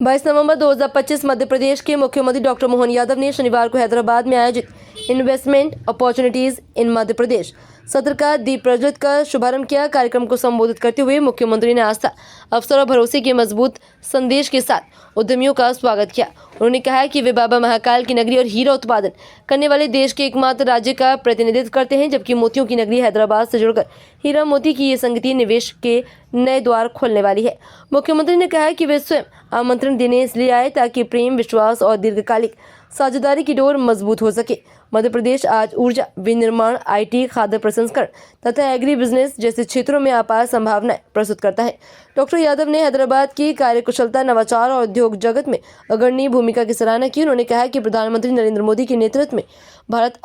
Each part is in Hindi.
22 नवंबर 2025 मध्य प्रदेश के मुख्यमंत्री डॉक्टर मोहन यादव ने शनिवार को हैदराबाद में आयोजित investment opportunities in Madhya Pradesh सत्र का दीप प्रज्वलित कर शुभारंभ किया। कार्यक्रम को संबोधित करते हुए मुख्यमंत्री ने आस्था, अवसर और भरोसे के मजबूत संदेश के साथ उद्यमियों का स्वागत किया। उन्होंने कहा कि वे बाबा महाकाल की नगरी और हीरा उत्पादन करने वाले देश के एकमात्र राज्य का प्रतिनिधित्व करते हैं, जबकि मोतियों की नगरी हैदराबाद से जुड़कर हीरा मोती की ये संगति निवेश के नए द्वार खोलने वाली है। मुख्यमंत्री ने कहा कि वे स्वयं आमंत्रण देने इसलिए आए ताकि प्रेम, विश्वास और दीर्घकालिक साझेदारी की डोर मजबूत हो सके। मध्य प्रदेश आज ऊर्जा, विनिर्माण, आईटी, खाद्य प्रसंस्करण तथा एग्री बिजनेस जैसे क्षेत्रों में अपार संभावनाएं प्रस्तुत करता है। डॉक्टर यादव ने हैदराबाद की कार्यकुशलता, नवाचार और उद्योग जगत में अग्रणी भूमिका की सराहना की। उन्होंने कहा कि प्रधानमंत्री नरेंद्र मोदी के नेतृत्व में भारत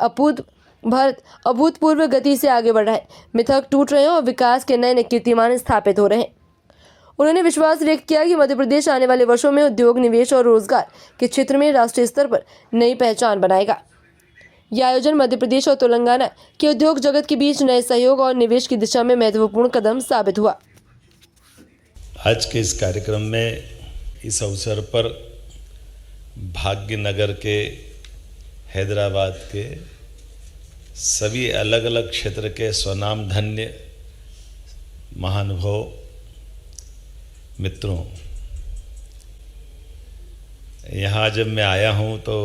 अभूतपूर्व गति से आगे बढ़ रहा है। मिथक टूट रहे हैं और विकास के नए कीर्तिमान स्थापित हो रहे हैं। उन्होंने विश्वास व्यक्त किया कि मध्य प्रदेश आने वाले वर्षों में उद्योग, निवेश और रोजगार के क्षेत्र में राष्ट्रीय स्तर पर नई पहचान बनाएगा। यह आयोजन मध्य प्रदेश और तेलंगाना के उद्योग जगत के बीच नए सहयोग और निवेश की दिशा में महत्वपूर्ण कदम साबित हुआ। आज के इस कार्यक्रम में इस अवसर पर भाग्यनगर के, हैदराबाद के सभी अलग अलग क्षेत्र के स्वनाम धन्य महानुभाव मित्रों, यहाँ जब मैं आया हूँ तो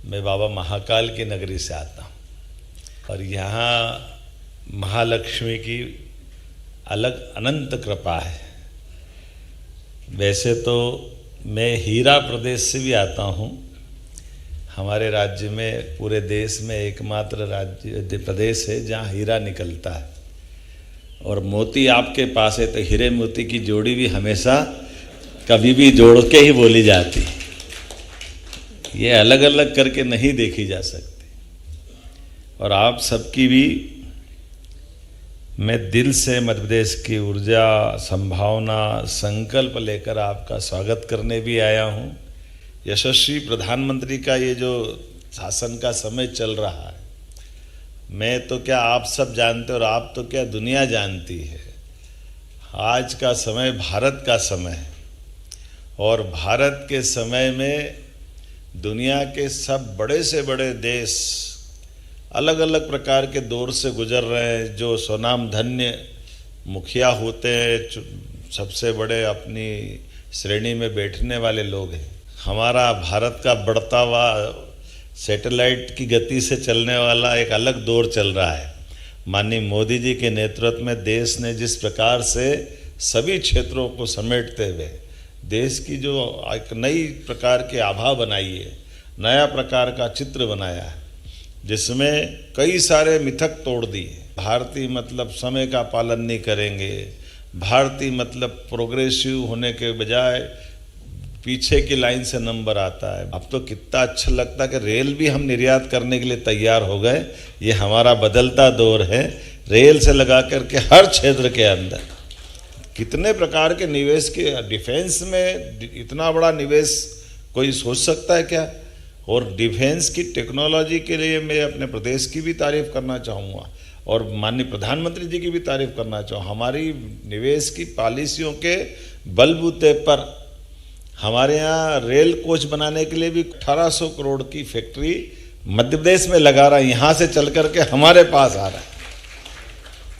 मैं बाबा महाकाल की नगरी से आता हूँ और यहाँ महालक्ष्मी की अलग अनंत कृपा है। वैसे तो मैं हीरा प्रदेश से भी आता हूँ। हमारे राज्य में, पूरे देश में एकमात्र राज्य प्रदेश है जहाँ हीरा निकलता है और मोती आपके पास है, तो हीरे मोती की जोड़ी भी हमेशा कभी भी जोड़ के ही बोली जाती है। ये अलग अलग करके नहीं देखी जा सकती। और आप सबकी भी मैं दिल से मध्य प्रदेश की ऊर्जा, संभावना, संकल्प लेकर आपका स्वागत करने भी आया हूँ। यशस्वी प्रधानमंत्री का ये जो शासन का समय चल रहा है, मैं तो क्या आप सब जानते और आप तो क्या दुनिया जानती है। आज का समय भारत का समय है और भारत के समय में दुनिया के सब बड़े से बड़े देश अलग अलग प्रकार के दौर से गुजर रहे हैं। जो स्वनाम धन्य मुखिया होते हैं, सबसे बड़े अपनी श्रेणी में बैठने वाले लोग हैं। हमारा भारत का बढ़ता हुआ सैटेलाइट की गति से चलने वाला एक अलग दौर चल रहा है। माननीय मोदी जी के नेतृत्व में देश ने जिस प्रकार से सभी क्षेत्रों को समेटते हुए देश की जो एक नई प्रकार की आभा बनाई है, नया प्रकार का चित्र बनाया है, जिसमें कई सारे मिथक तोड़ दिए। भारतीय मतलब समय का पालन नहीं करेंगे, भारतीय मतलब प्रोग्रेसिव होने के बजाय पीछे की लाइन से नंबर आता है। अब तो कितना अच्छा लगता है कि रेल भी हम निर्यात करने के लिए तैयार हो गए। ये हमारा बदलता दौर है। रेल से लगा करके हर क्षेत्र के अंदर कितने प्रकार के निवेश के, डिफेंस में इतना बड़ा निवेश कोई सोच सकता है क्या? और डिफेंस की टेक्नोलॉजी के लिए मैं अपने प्रदेश की भी तारीफ करना चाहूँगा और माननीय प्रधानमंत्री जी की भी तारीफ करना चाहूँ। हमारी निवेश की पॉलिसियों के बलबूते पर हमारे यहाँ रेल कोच बनाने के लिए भी 1800 करोड़ की फैक्ट्री मध्य प्रदेश में लगा रहा है। यहाँ से चल करके हमारे पास आ रहा है।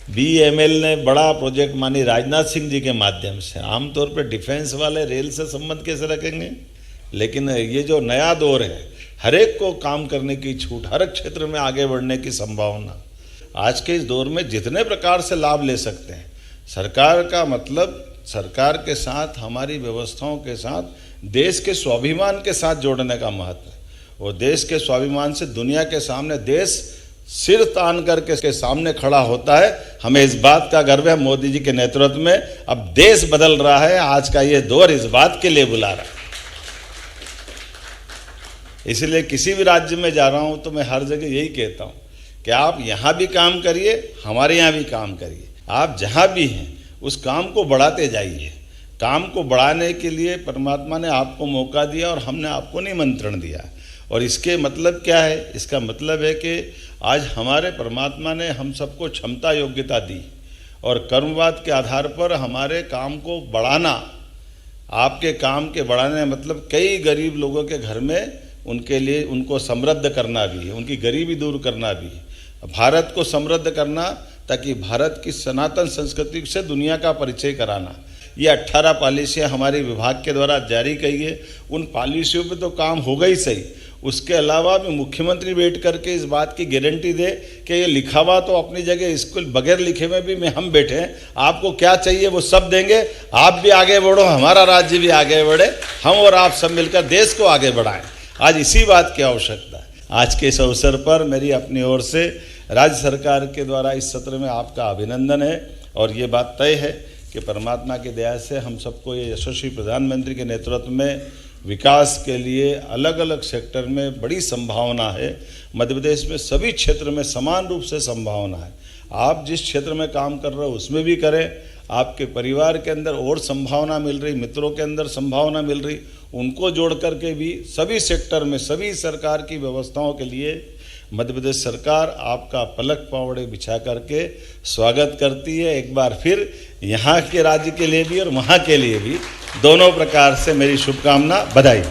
BML ने बड़ा प्रोजेक्ट मानी राजनाथ सिंह जी के माध्यम से। आमतौर पर डिफेंस वाले रेल से संबंध कैसे रखेंगे, लेकिन ये जो नया दौर है, हर एक को काम करने की छूट, हर एक क्षेत्र में आगे बढ़ने की संभावना। आज के इस दौर में जितने प्रकार से लाभ ले सकते हैं, सरकार का मतलब सरकार के साथ, हमारी व्यवस्थाओं के साथ देश के स्वाभिमान के साथ जोड़ने का महत्व है। और देश के स्वाभिमान से दुनिया के सामने देश सिर तान करके इसके सामने खड़ा होता है। हमें इस बात का गर्व है, मोदी जी के नेतृत्व में अब देश बदल रहा है। आज का ये दौर इस बात के लिए बुला रहा है। इसलिए किसी भी राज्य में जा रहा हूं तो मैं हर जगह यही कहता हूं कि आप यहां भी काम करिए, हमारे यहां भी काम करिए। आप जहां भी हैं उस काम को बढ़ाते जाइए। काम को बढ़ाने के लिए परमात्मा ने आपको मौका दिया और हमने आपको निमंत्रण दिया। और इसके मतलब क्या है? इसका मतलब है कि आज हमारे परमात्मा ने हम सबको क्षमता, योग्यता दी और कर्मवाद के आधार पर हमारे काम को बढ़ाना आपके काम के बढ़ाने मतलब कई गरीब लोगों के घर में उनके लिए उनको समृद्ध करना भी है, उनकी गरीबी दूर करना भी है, भारत को समृद्ध करना ताकि भारत की सनातन संस्कृति से दुनिया का परिचय कराना। ये 18 पॉलिसियाँ हमारे विभाग के द्वारा जारी की है। उन पॉलिसियों पे तो काम होगा ही सही, उसके अलावा भी मुख्यमंत्री बैठ करके इस बात की गारंटी दे कि ये लिखा हुआ तो अपनी जगह, इसको बगैर लिखे में भी हम बैठे हैं, आपको क्या चाहिए वो सब देंगे, आप भी आगे बढ़ो, हमारा राज्य भी आगे बढ़े, हम और आप सब मिलकर देश को आगे बढ़ाएं। आज इसी बात की आवश्यकता है। आज के इस अवसर पर मेरी अपनी ओर से राज्य सरकार के द्वारा इस सत्र में आपका अभिनंदन है और ये बात तय है कि परमात्मा की दया से हम सबको ये यशस्वी प्रधानमंत्री के नेतृत्व में विकास के लिए अलग अलग सेक्टर में बड़ी संभावना है। मध्य प्रदेश में सभी क्षेत्र में समान रूप से संभावना है। आप जिस क्षेत्र में काम कर रहे हो उसमें भी करें, आपके परिवार के अंदर और संभावना मिल रही, मित्रों के अंदर संभावना मिल रही, उनको जोड़ करके भी सभी सेक्टर में सभी सरकार की व्यवस्थाओं के लिए मध्य प्रदेश सरकार आपका पलक पावड़े बिछा करके स्वागत करती है। एक बार फिर यहाँ के राज्य के लिए भी और वहाँ के लिए भी दोनों प्रकार से मेरी शुभकामना, बधाई।